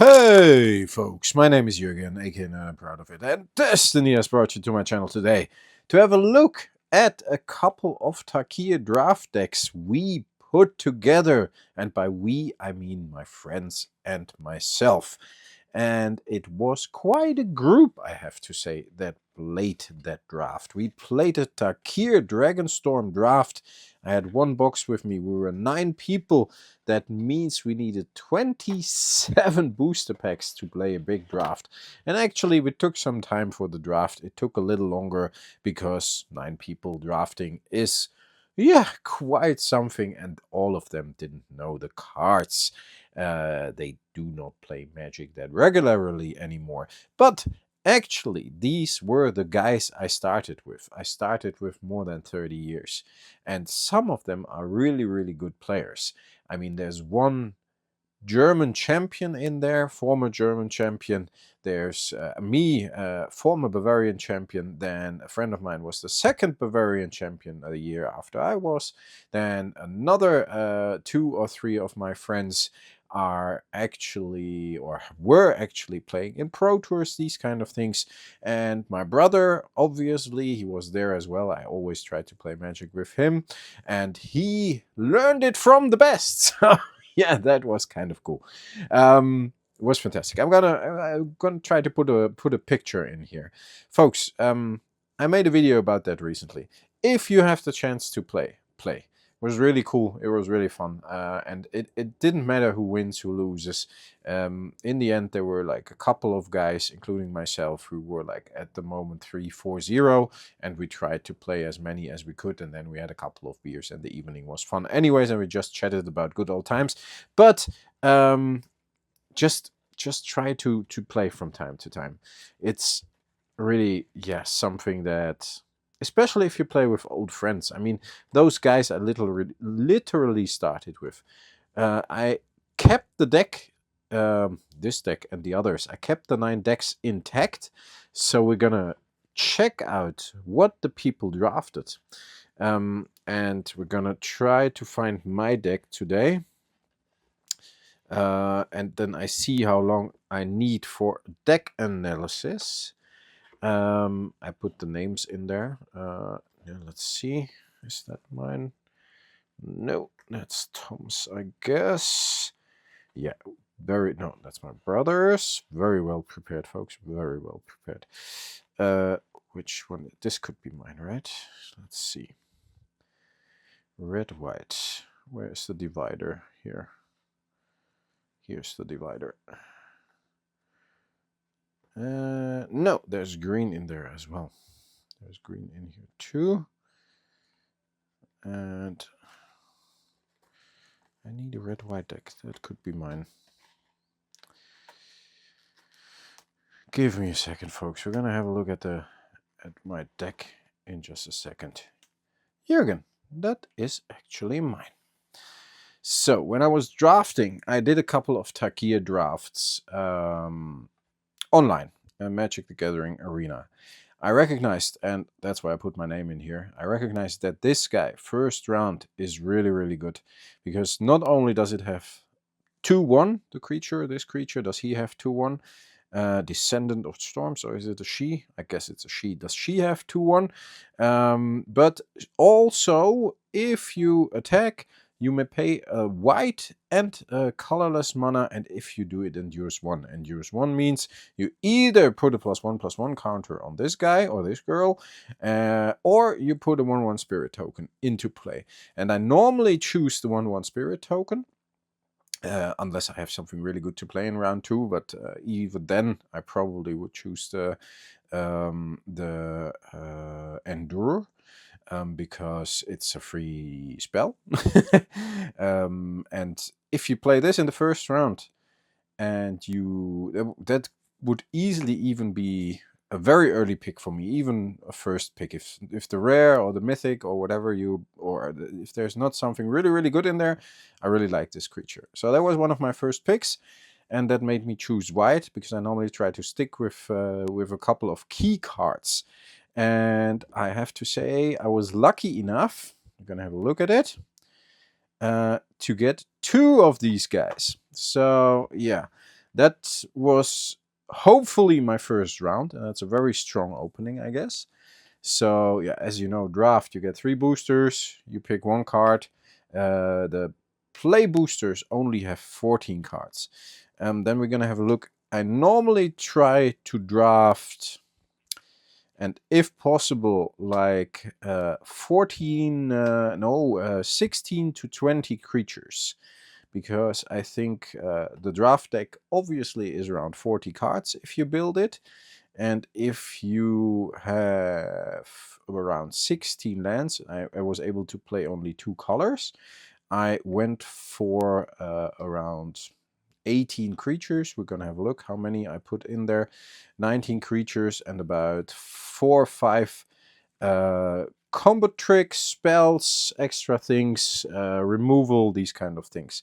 Hey folks, my name is Jürgen, aka and I'm proud of it, and Destiny has brought you to my channel today to have a look at a couple of Tarkir draft decks we put together, and by we I mean my friends and myself. And it was quite a group, I have to say, that played that draft. We played a Tarkir Dragonstorm Draft. I had one box with me. We were 9 people. That means we needed 27 booster packs to play a big draft. And actually, we took some time for the draft. It took a little longer because 9 people drafting is, yeah, quite something. And all of them didn't know the cards. They do not play Magic that regularly anymore. But actually, these were the guys I started with. I started with more than 30 years. And some of them are really, really good players. I mean, there's one German champion in there, former German champion. There's me, former Bavarian champion. Then a friend of mine was the second Bavarian champion a year after I was. Then another 2 or 3 of my friends are actually or were actually playing in Pro Tours, these kind of things. And my brother, obviously, he was there as well. I always try to play Magic with him, and he learned it from the best. Yeah, that was kind of cool. It was fantastic. I'm gonna try to put a picture in here, folks. I made a video about that recently. If you have the chance to play. It was really cool. It was really fun, and it didn't matter who wins, who loses. In the end, there were like a couple of guys, including myself, who were like at the moment 3-4-0, and we tried to play as many as we could, and then we had a couple of beers, and the evening was fun. Anyways, and we just chatted about good old times. But just try to play from time to time. It's really, yeah, something that, especially if you play with old friends. I mean, those guys I literally started with. I kept the deck, this deck and the others. I kept the 9 decks intact. So we're gonna check out what the people drafted. And we're gonna try to find my deck today. And then I see how long I need for deck analysis. I put the names in there. Yeah, let's see. Is that mine? No, that's Tom's, I guess. Yeah, no, that's my brother's. Very well prepared, folks. Very well prepared. Which one? This could be mine, right? Let's see. Red, white. Where's the divider? Here. Here's the divider. No, there's green in there as well. There's green in here too. And I need a red-white deck. That could be mine. Give me a second, folks. We're gonna have a look at my deck in just a second. Jürgen, that is actually mine. So when I was drafting, I did a couple of Tarkir drafts online, Magic the Gathering Arena. I recognized, and that's why I put my name in here, I recognized that this guy, first round, is really, really good. Because not only does it have 2-1, the creature, this creature, does he have 2-1? Descendant of Storms, or is it a she? I guess it's a she. Does she have 2-1? But also, if you attack, you may pay a white and a colorless mana, and if you do it, endures 1. Endures 1 means you either put a +1/+1 counter on this guy or this girl, or you put a 1/1 spirit token into play. And I normally choose the 1/1 spirit token, unless I have something really good to play in round 2, but even then I probably would choose the Endure. Because it's a free spell. And if you play this in the first round, and that would easily even be a very early pick for me, even a first pick. If the rare or the mythic or whatever if there's not something really, really good in there, I really like this creature. So that was one of my first picks. And that made me choose white, because I normally try to stick with a couple of key cards. And I have to say, I was lucky enough, I'm gonna have a look at it, to get 2 of these guys. So yeah, That was hopefully my first round, and that's a very strong opening, I guess. So yeah, as you know, draft, you get 3 boosters, you pick 1 card. The play boosters only have 14 cards. Then we're gonna have a look. I normally try to draft, and if possible, like 16 to 20 creatures, because I think the draft deck obviously is around 40 cards if you build it. And if you have around 16 lands, I was able to play only 2 colors. I went for around 18 creatures. We're going to have a look how many I put in there. 19 creatures and about 4 or 5 combo tricks, spells, extra things, removal, these kind of things.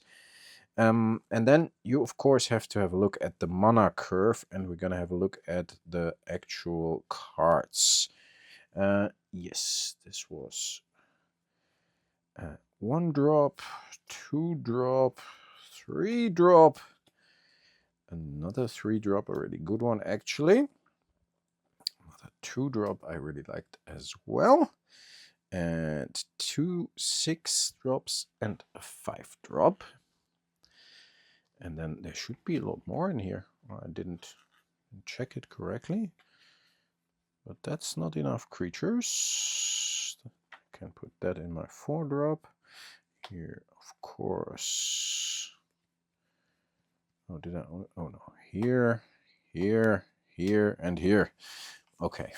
And then you, of course, have to have a look at the mana curve, and we're going to have a look at the actual cards. Yes, this was 1 drop, 2 drop, 3 drop, another 3 drop, a really good one actually. Another 2 drop I really liked as well. And 2 6 drops and a 5 drop. And then there should be a lot more in here. Well, I didn't check it correctly. But that's not enough creatures. I can put that in my 4 drop. Here, of course. Oh, did I? Oh no. Here, here, here, and here. Okay.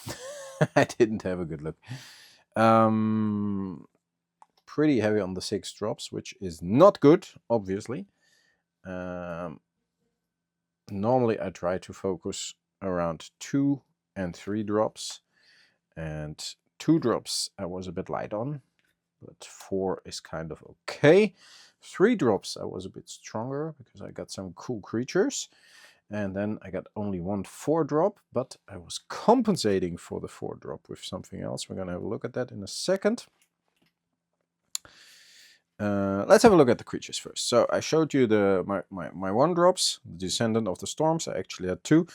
I didn't have a good look. Pretty heavy on the 6 drops, which is not good, obviously. Normally I try to focus around 2 and 3 drops, and 2 drops I was a bit light on, but 4 is kind of okay. 3 drops I was a bit stronger because I got some cool creatures, and then I got only 1 4 drop, but I was compensating for the 4 drop with something else. We're gonna have a look at that in a second. Let's have a look at the creatures first. So I showed you my 1 drops, the Descendant of the Storms. I actually had 2.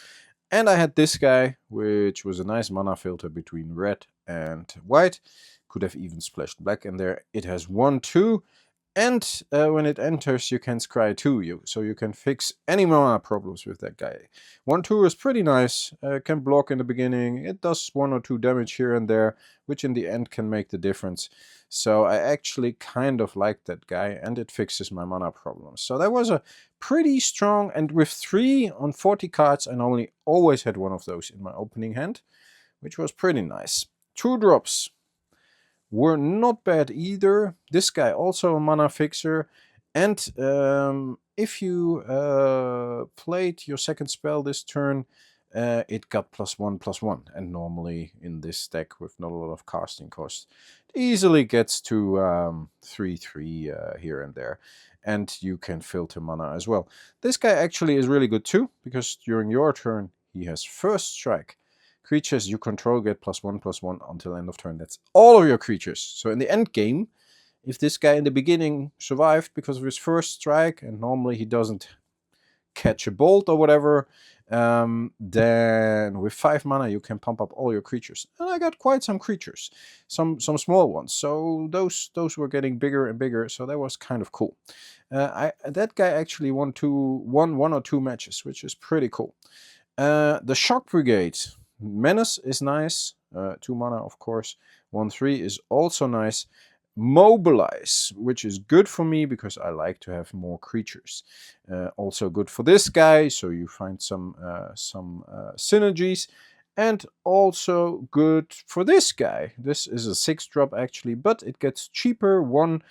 And I had this guy, which was a nice mana filter between red and white. Could have even splashed black in there. It has 1 2. And when it enters, you can scry 2. So you can fix any mana problems with that guy. 1 2 is pretty nice. Can block in the beginning. It does 1 or 2 damage here and there, which in the end can make the difference. So I actually kind of like that guy, and it fixes my mana problems. So that was a pretty strong, and with 3 on 40 cards, I normally always had 1 of those in my opening hand, which was pretty nice. 2 drops were not bad either. This guy also a mana fixer, and if you played your second spell this turn, it got +1/+1, and normally in this deck with not a lot of casting cost, it easily gets to 3/3 here and there, and you can filter mana as well. This guy actually is really good too, because during your turn he has first strike. Creatures you control get +1/+1 until end of turn. That's all of your creatures. So in the end game, if this guy in the beginning survived because of his first strike, and normally he doesn't catch a bolt or whatever, then with 5 mana you can pump up all your creatures. And I got quite some creatures, some small ones. So those were getting bigger and bigger. So that was kind of cool. That guy actually won 1 or 2 matches, which is pretty cool. The Shock Brigade. Menace is nice, 2 mana of course. 1/3 is also nice. Mobilize, which is good for me because I like to have more creatures. Also good for this guy, so you find some synergies. And also good for this guy. This is a 6 drop actually, but it gets cheaper 1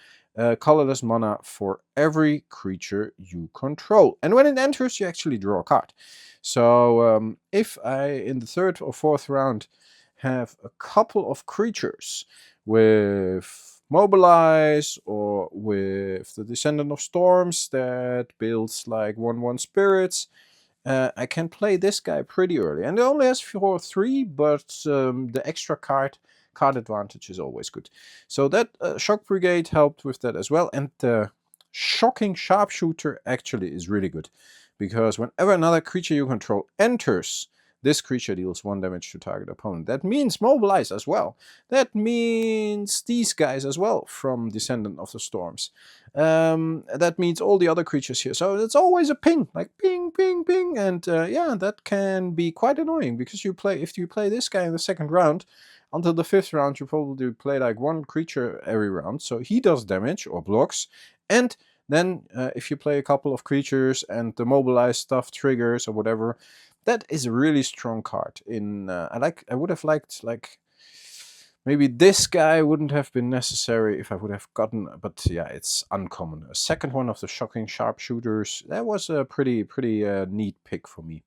colorless mana for every creature you control. And when it enters, you actually draw a card. So if I, in the 3rd or 4th round, have a couple of creatures with Mobilize or with the Descendant of Storms that builds like 1/1 spirits, I can play this guy pretty early. And it only has 4/3, but the extra card advantage is always good. So that Shock Brigade helped with that as well. And the Shocking Sharpshooter actually is really good, because whenever another creature you control enters, this creature deals 1 damage to target opponent. That means mobilize as well. That means these guys as well from Descendant of the Storms. That means all the other creatures here. So it's always a ping, like ping, ping, ping. And yeah, that can be quite annoying because if you play this guy in the second round, until the 5th round, you probably play like 1 creature every round. So he does damage or blocks. And then if you play a couple of creatures and the mobilize stuff triggers or whatever, that is a really strong card. I would have liked, like, maybe this guy wouldn't have been necessary if I would have gotten, but yeah, it's uncommon. A second one of the Shocking Sharpshooters, that was a pretty neat pick for me.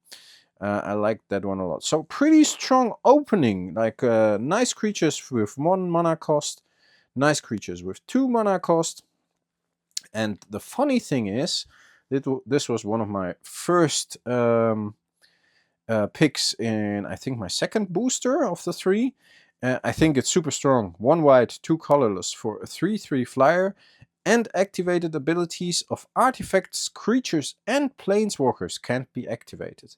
I liked that one a lot. So pretty strong opening, like nice creatures with 1 mana cost, nice creatures with 2 mana cost. And the funny thing is, this was one of my first picks in, I think, my second booster of the 3. I think it's super strong. 1 white, 2 colorless for a 3/3 flyer, and activated abilities of artifacts, creatures, and planeswalkers can't be activated.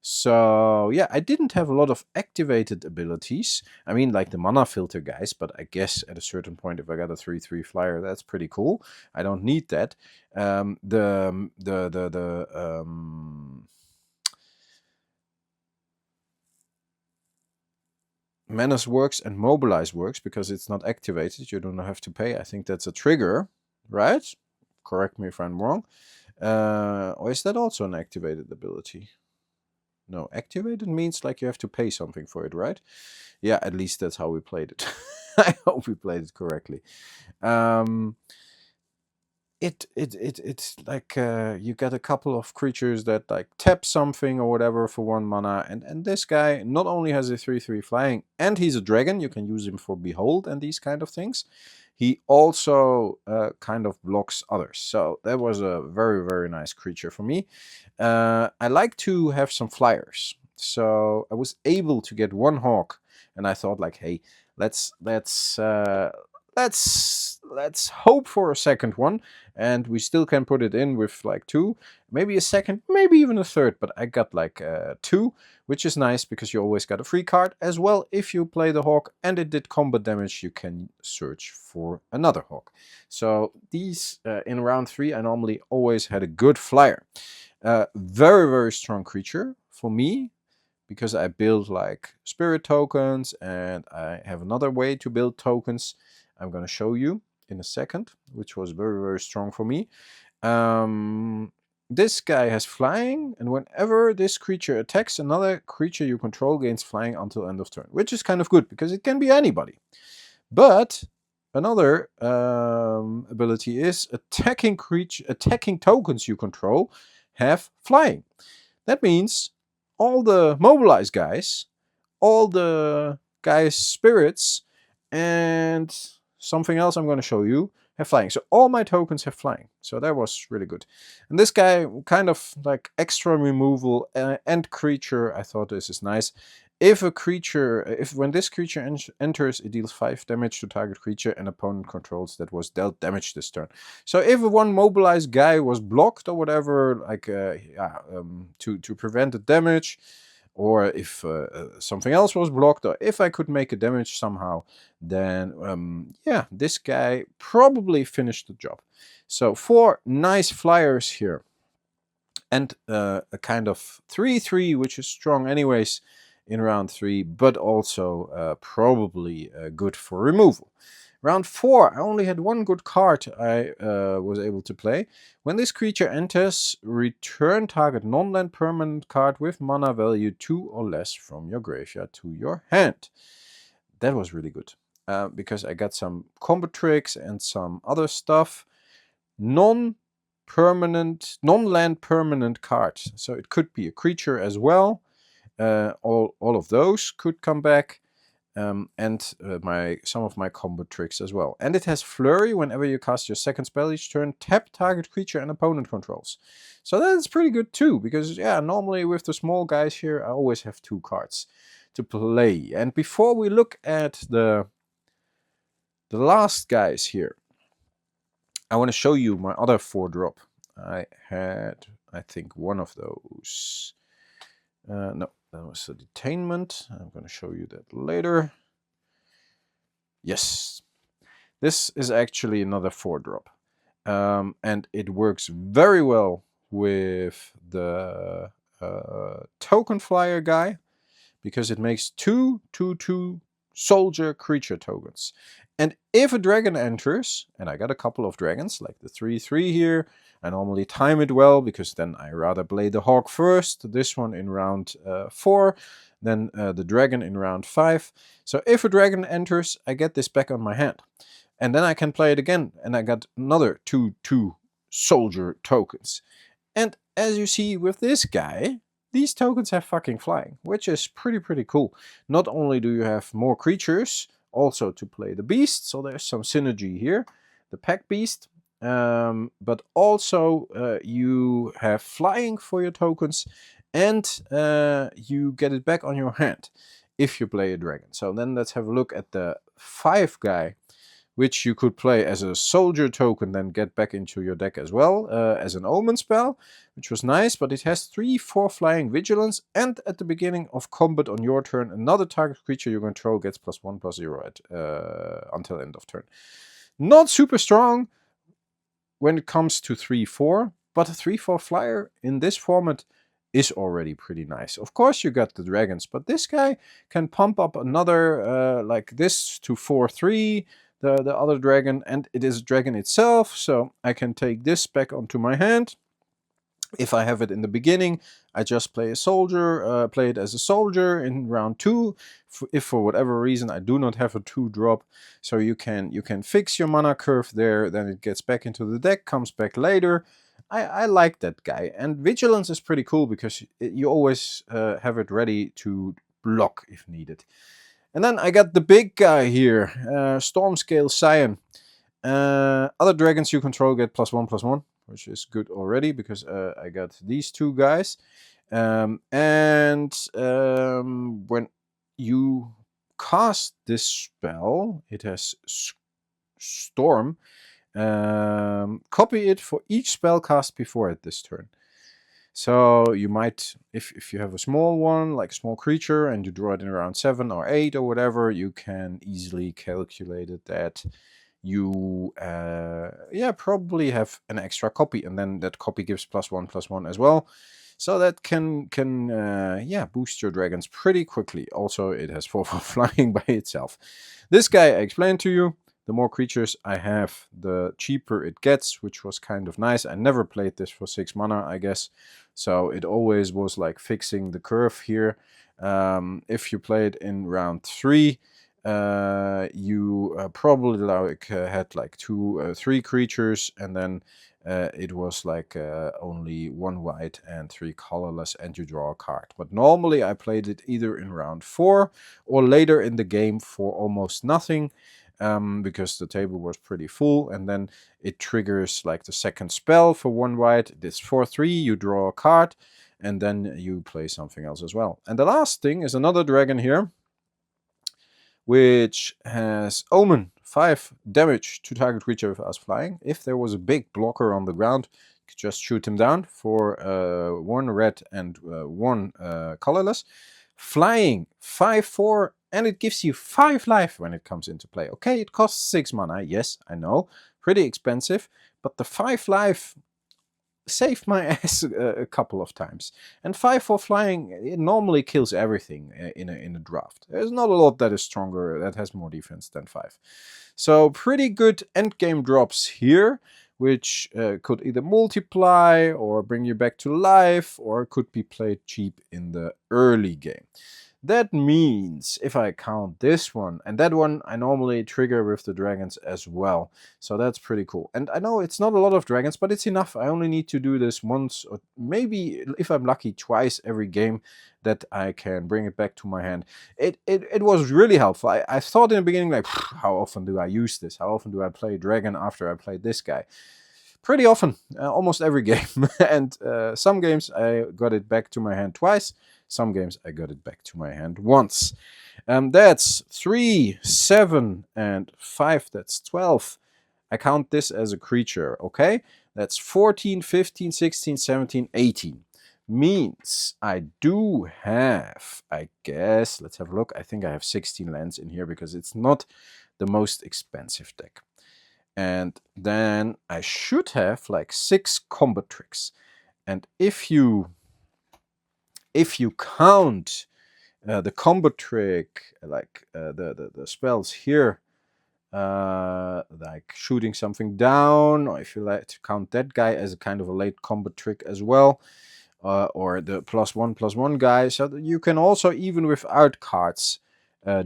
So yeah, I didn't have a lot of activated abilities. I mean, like the mana filter guys, but I guess at a certain point, if I got a 3/3 flyer, that's pretty cool. I don't need that. Menace works and Mobilize works because it's not activated. You don't have to pay. I think that's a trigger, right? Correct me if I'm wrong. Or is that also an activated ability? No, activated means like you have to pay something for it, right? Yeah, at least that's how we played it. I hope we played it correctly. It's like you get a couple of creatures that like tap something or whatever for 1 mana, and this guy not only has a 3/3 flying, and he's a dragon. You can use him for Behold and these kind of things. He also kind of blocks others. So that was a very nice creature for me. I like to have some flyers, so I was able to get 1 hawk, and I thought like, hey, let's hope for a second one, and we still can put it in with like 2, maybe a second, maybe even a third, but I got like 2, which is nice because you always got a free card as well. If you play the hawk and it did combat damage, you can search for another hawk. So these in round 3, I normally always had a good flyer. Very strong creature for me, because I build like spirit tokens, and I have another way to build tokens I'm going to show you in a second, which was very strong for me. This guy has flying, and whenever this creature attacks, another creature you control gains flying until end of turn, which is kind of good because it can be anybody. But another ability is attacking tokens you control have flying. That means all the mobilized guys, all the guys spirits, and something else I'm going to show you have flying. So all my tokens have flying. So that was really good. And this guy, kind of like extra removal and creature, I thought this is nice. When this creature enters, it deals 5 damage to target creature and opponent controls that was dealt damage this turn. So if 1 mobilized guy was blocked or whatever, like to prevent the damage, or if something else was blocked, or if I could make a damage somehow, then yeah, this guy probably finished the job. So 4 nice flyers here, and a kind of 3/3, which is strong anyways in round 3, but also probably good for removal. Round 4, I only had 1 good card I was able to play. When this creature enters, return target non-land permanent card with mana value 2 or less from your graveyard to your hand. That was really good, because I got some combo tricks and some other stuff. Non-land permanent cards. So it could be a creature as well. All of those could come back. And some of my combo tricks as well. And it has Flurry. Whenever you cast your second spell each turn, tap target creature and opponent controls. So that's pretty good too, because yeah, normally with the small guys here, I always have 2 cards to play. And before we look at the last guys here, I want to show you my other 4-drop. I had, I think, one of those. No, that was a detainment. I'm going to show you that later. Yes, this is actually another 4-drop. And it works very well with the token flyer guy, because it makes 2/2/2 soldier creature tokens. And if a dragon enters, and I got a couple of dragons, like the 3/3 here, I normally time it well, because then I rather play the hawk first, this one in round 4, then the dragon in round 5. So if a dragon enters, I get this back on my hand. And then I can play it again, and I got another 2/2 soldier tokens. And as you see with this guy, these tokens have fucking flying, which is pretty cool. Not only do you have more creatures, also to play the beast, so there's some synergy here, the pack beast, but also you have flying for your tokens, and you get it back on your hand if you play a dragon. So then let's have a look at the 5 guy, which you could play as a soldier token, then get back into your deck as well, as an omen spell, which was nice, but it has 3/4 flying vigilance, and at the beginning of combat on your turn, another target creature you control gets +1/+0 at, until end of turn. Not super strong when it comes to 3/4, but a 3/4 flyer in this format is already pretty nice. Of course you got the dragons, but this guy can pump up another like this to 4/3, the other dragon, and it is a dragon itself, so I can take this back onto my hand. If I have it in the beginning, I just play a soldier, play it as a soldier in round 2. If for whatever reason I do not have a 2-drop, so you can fix your mana curve there, then it gets back into the deck, comes back later. I like that guy, and vigilance is pretty cool, because you always have it ready to block if needed. And then I got the big guy here, Stormscale Scion. Other dragons you control get +1/+1, which is good already, because I got these 2 guys. When you cast this spell, it has Storm. Copy it for each spell cast before it this turn. So you might, if you have a small one, like a small creature, and you draw it in around 7 or 8 or whatever, you can easily calculate it that you probably have an extra copy, and then that copy gives +1/+1 as well. So that can boost your dragons pretty quickly. Also, it has 4/4 flying by itself. This guy I explained to you. The more creatures I have, the cheaper it gets, which was kind of nice. I never played this for 6 mana, I guess. So it always was like fixing the curve here. If you play it in round 3, you probably had like 2 3 creatures, and then it was like only 1 white and 3 colorless, and you draw a card. But normally I played it either in round 4 or later in the game for almost nothing. Because the table was pretty full, and then it triggers like the second spell for 1 white. It's 4/3, you draw a card, and then you play something else as well. And the last thing is another dragon here, which has Omen, 5 damage to target creature with us flying. If there was a big blocker on the ground, you could just shoot him down for 1 red and 1 colorless. Flying, 5/4, and it gives you 5 life when it comes into play. Okay, it costs 6 mana, yes, I know, pretty expensive, but the 5 life saved my ass a couple of times. And 5/4 flying, it normally kills everything in a draft. There's not a lot that is stronger, that has more defense than 5. So pretty good endgame drops here, which could either multiply or bring you back to life, or could be played cheap in the early game. That means if I count this one and that one, I normally trigger with the dragons as well. So that's pretty cool. And I know it's not a lot of dragons, but it's enough. I only need to do this once, or maybe if I'm lucky, twice every game, that I can bring it back to my hand. It was really helpful. I thought in the beginning, like, how often do I use this? How often do I play dragon after I played this guy? Pretty often, almost every game. And some games I got it back to my hand twice. Some games I got it back to my hand once. That's 3, 7, and 5. That's 12. I count this as a creature, okay? That's 14, 15, 16, 17, 18. Means I do have, I guess, let's have a look. I think I have 16 lands in here because it's not the most expensive deck. And then I should have like 6 combo tricks. And if you count the combo trick, like the spells here, like shooting something down, or if you like to count that guy as a kind of a late combo trick as well, or the +1/+1 guy, so that you can also, even without cards,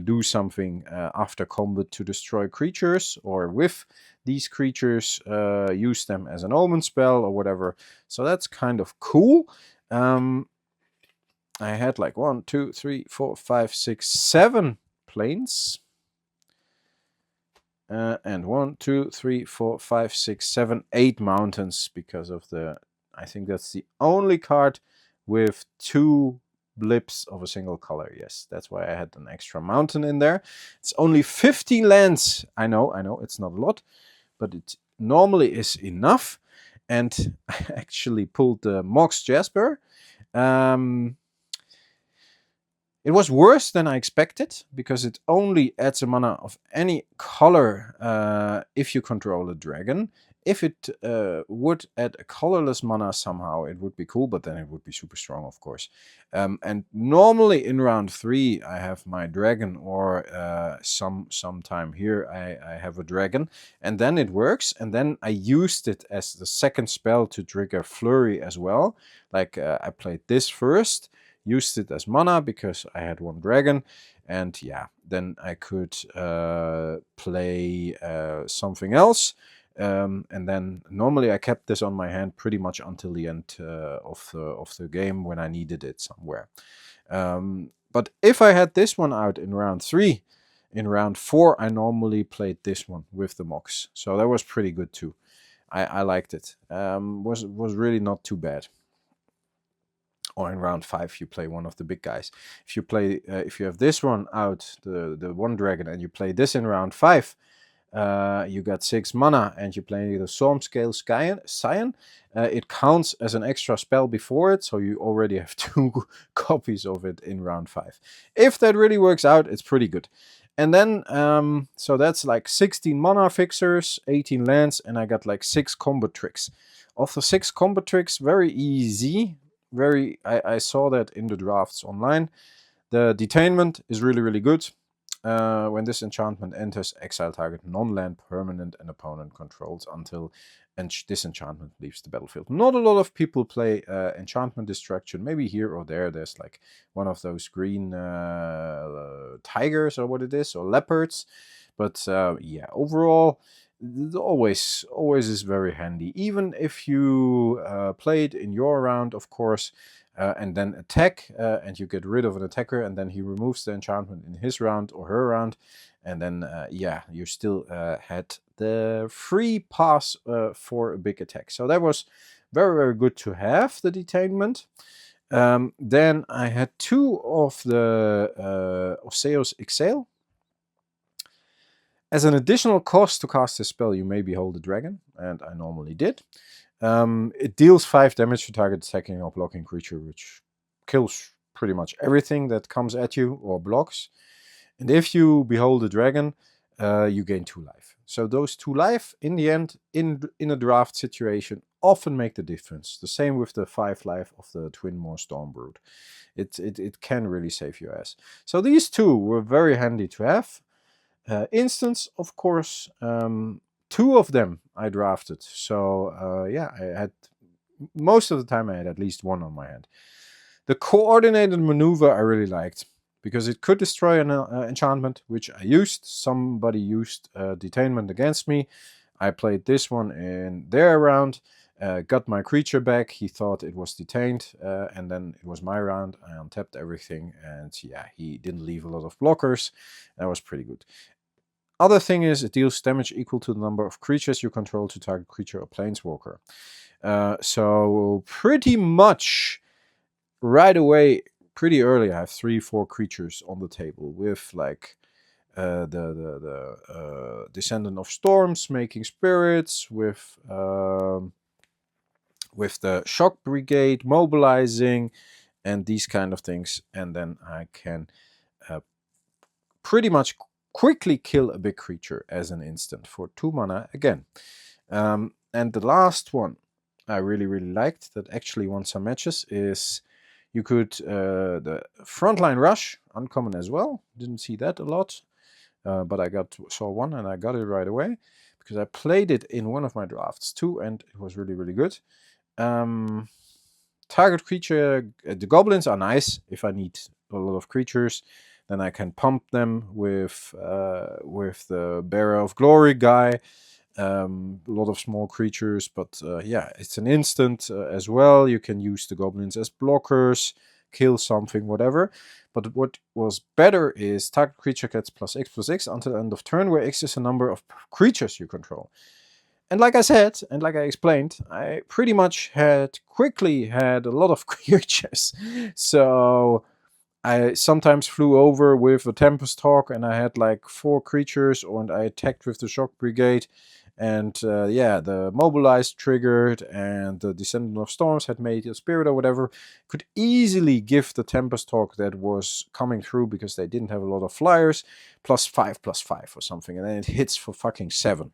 do something after combat to destroy creatures, or with these creatures, use them as an omen spell or whatever. So that's kind of cool. I had like 1, 2, 3, 4, 5, 6, 7 planes. And 1, 2, 3, 4, 5, 6, 7, 8 mountains, because of the, I think that's the only card with 2 blips of a single color. Yes, that's why I had an extra mountain in there. It's only 15 lands. I know, it's not a lot, but it normally is enough. And I actually pulled the Mox Jasper. It was worse than I expected, because it only adds a mana of any color if you control a dragon. If it would add a colorless mana somehow, it would be cool, but then it would be super strong, of course. And normally in round 3, I have my dragon, or sometime here I have a dragon, and then it works. And then I used it as the second spell to trigger Flurry as well. Like I played this first, used it as mana because I had 1 dragon, and yeah, then I could play something else. And then normally I kept this on my hand pretty much until the end of the game, when I needed it somewhere. But if I had this one out in round 3, in round 4 I normally played this one with the Mox, so that was pretty good too. I liked it. Was really not too bad. Or in round 5 you play one of the big guys. If you play, if you have this one out, the 1 dragon, and you play this in round 5, you got 6 mana, and you play the Stormscale Scion. It counts as an extra spell before it, so you already have 2 copies of it in round 5. If that really works out, it's pretty good. And then, so that's like 16 mana fixers, 18 lands, and I got like 6 combo tricks. Of the 6 combo tricks, very easy. I saw that in the drafts online. The Detainment is really good. When this enchantment enters, exile target non-land permanent and opponent controls until this enchantment leaves the battlefield. Not a lot of people play enchantment destruction. Maybe here or there's like one of those green tigers, or what it is, or leopards. But yeah, overall, it always is very handy. Even if you play it in your round, of course, and then attack, and you get rid of an attacker, and then he removes the enchantment in his round or her round, and then yeah, you still had the free pass for a big attack. So that was very good to have, the Detainment. Then I had 2 of the Oseos Exhale. As an additional cost to cast this spell, you may behold a dragon, and I normally did. It deals 5 damage to target attacking or blocking creature, which kills pretty much everything that comes at you or blocks. And if you behold a dragon, you gain 2 life. So those 2 life, in the end, in a draft situation, often make the difference. The same with the 5 life of the Twinmoor Stormbrood. It can really save your ass. So these 2 were very handy to have. Instance, of course, 2 of them I drafted. So yeah, I had, most of the time I had at least 1 on my hand. The Coordinated Maneuver I really liked, because it could destroy an enchantment, which I used. Somebody used Detainment against me. I played this one in their round, got my creature back. He thought it was detained, and then it was my round. I untapped everything, and yeah, he didn't leave a lot of blockers. That was pretty good. Other thing is, it deals damage equal to the number of creatures you control to target creature or planeswalker. So pretty much right away, pretty early, I have 3-4 creatures on the table with like the Descendant of Storms, Making Spirits, with with the Shock Brigade, mobilizing, and these kind of things. And then I can pretty much quickly kill a big creature as an instant for 2 mana again. And the last one I really liked that actually won some matches is you could the Frontline Rush, uncommon as well. Didn't see that a lot, but I saw one and I got it right away because I played it in one of my drafts too, and it was really good. Target creature, the goblins are nice if I need a lot of creatures. Then I can pump them with the Bearer of Glory guy. A lot of small creatures, but yeah, it's an instant as well. You can use the goblins as blockers, kill something, whatever. But what was better is target creature gets +X/X until the end of turn, where X is a number of creatures you control. And like I said, and like I explained, I pretty much quickly had a lot of creatures. So I sometimes flew over with a Tempest Hawk and I had like 4 creatures, and I attacked with the Shock Brigade. And yeah, the Mobilized triggered, and the Descendant of Storms had made a Spirit or whatever. Could easily give the Tempest Hawk that was coming through, because they didn't have a lot of flyers, +5/+5 or something. And then it hits for fucking 7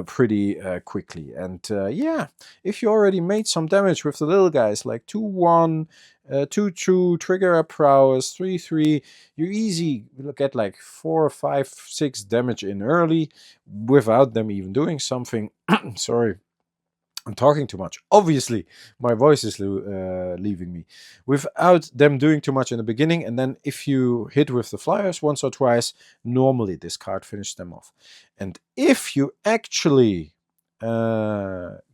pretty quickly. And yeah, if you already made some damage with the little guys, like 2/1, 2/2, trigger a prowess, 3/3, you easy get like 4, 5, 6 damage in early without them even doing something. Sorry, I'm talking too much. Obviously, my voice is leaving me. Without them doing too much in the beginning, and then if you hit with the flyers once or twice, normally this card finishes them off. And if you actually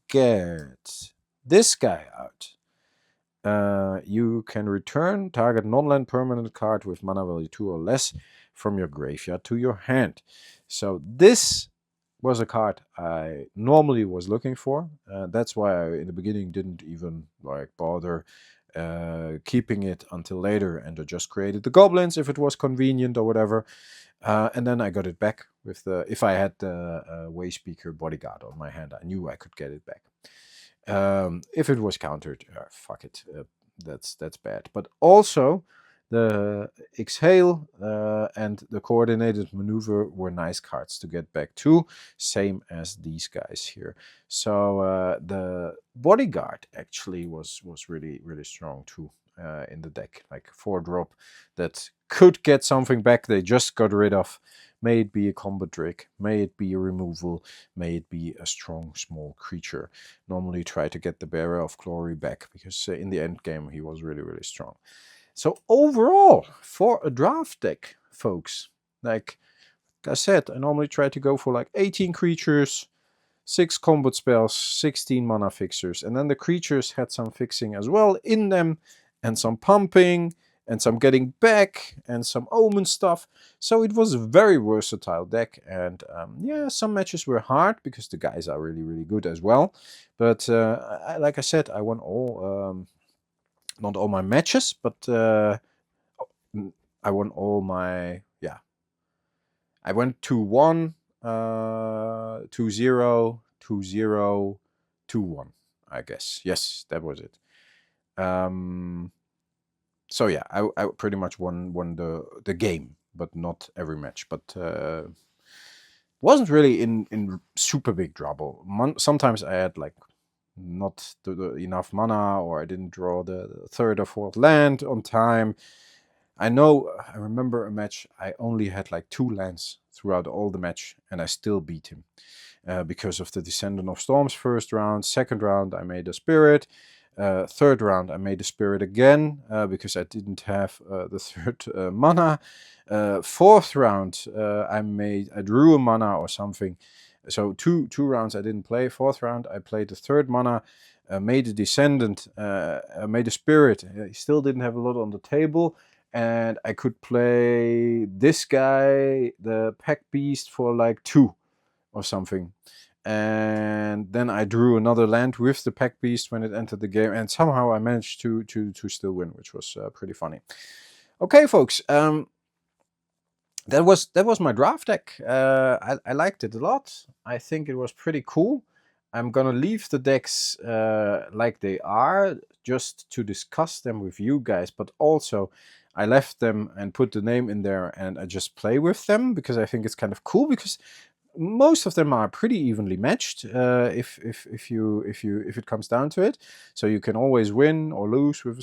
get this guy out, you can return target non-land permanent card with mana value 2 or less from your graveyard to your hand. So this was a card I normally was looking for. That's why I, in the beginning, didn't even like bother keeping it until later, and I just created the goblins if it was convenient or whatever. And then I got it back with the, if I had the Wayspeaker Bodyguard on my hand, I knew I could get it back. If it was countered, fuck it, that's bad. But also the Exhale and the Coordinated Maneuver were nice cards to get back too, same as these guys here. So the Bodyguard actually was really strong too in the deck, like 4-drop that could get something back they just got rid of. May it be a combat trick, may it be a removal, may it be a strong small creature. Normally try to get the Bearer of Glory back, because in the end game he was really strong. So overall, for a draft deck, folks, like I said, I normally try to go for like 18 creatures, 6 combat spells, 16 mana fixers, and then the creatures had some fixing as well in them, and some pumping, and some getting back, and some omen stuff. So it was a very versatile deck, and yeah, some matches were hard because the guys are really good as well. But like I said, I won all, not all my matches, but I won all my, yeah. I went 2-1, 2-0, 2-0, 2-1, I guess. Yes, that was it. So yeah, I pretty much won the game, but not every match. But wasn't really in super big trouble. Sometimes I had like not enough mana, or I didn't draw the 3rd or 4th land on time. I remember a match I only had like 2 lands throughout all the match, and I still beat him because of the Descendant of Storms first round. Second round I made a Spirit. 3rd round I made a Spirit again because I didn't have the 3rd mana. 4th round I drew a mana or something. So two rounds I didn't play. 4th round I played the 3rd mana, made a Descendant, made a Spirit. He still didn't have a lot on the table, and I could play this guy, the Pack Beast, for like 2 or something. And then I drew another land with the Pack Beast when it entered the game, and somehow I managed to still win, which was pretty funny. Okay, folks, that was my draft deck. I liked it a lot. I think it was pretty cool. I'm gonna leave the decks like they are, just to discuss them with you guys, but also I left them and put the name in there and I just play with them because I think it's kind of cool, because most of them are pretty evenly matched if it comes down to it. So you can always win or lose with a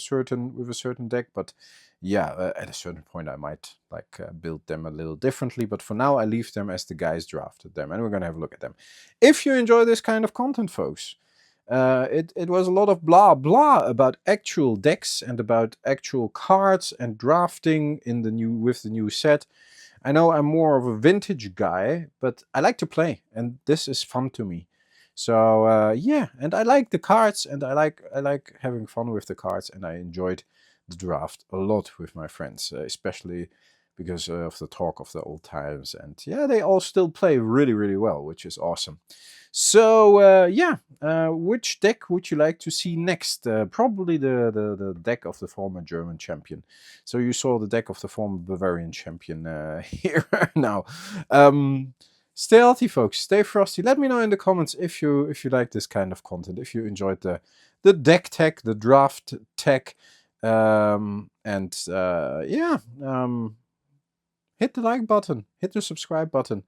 certain deck, but yeah, at a certain point I might like build them a little differently, but for now I leave them as the guys drafted them, and we're gonna have a look at them. If you enjoy this kind of content, folks, it was a lot of blah blah about actual decks and about actual cards and drafting in the new set. I know I'm more of a vintage guy, but I like to play, and this is fun to me. So yeah, and I like the cards, and I like having fun with the cards, and I enjoyed the draft a lot with my friends, especially because of the talk of the old times. And yeah, they all still play really, really well, which is awesome. So yeah, which deck would you like to see next? Probably the deck of the former German champion. So you saw the deck of the former Bavarian champion here now. Stay healthy, folks. Stay frosty. Let me know in the comments if you like this kind of content. If you enjoyed the deck tech, the draft tech, and yeah, hit the like button, hit the subscribe button.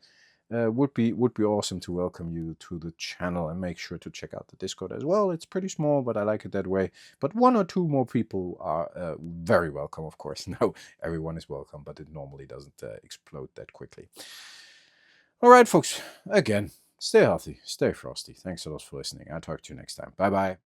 Would be awesome to welcome you to the channel, and make sure to check out the Discord as well. It's pretty small, but I like it that way. But 1 or 2 more people are very welcome, of course. No, everyone is welcome, but it normally doesn't explode that quickly. All right, folks. Again, stay healthy, stay frosty. Thanks a lot for listening. I'll talk to you next time. Bye bye.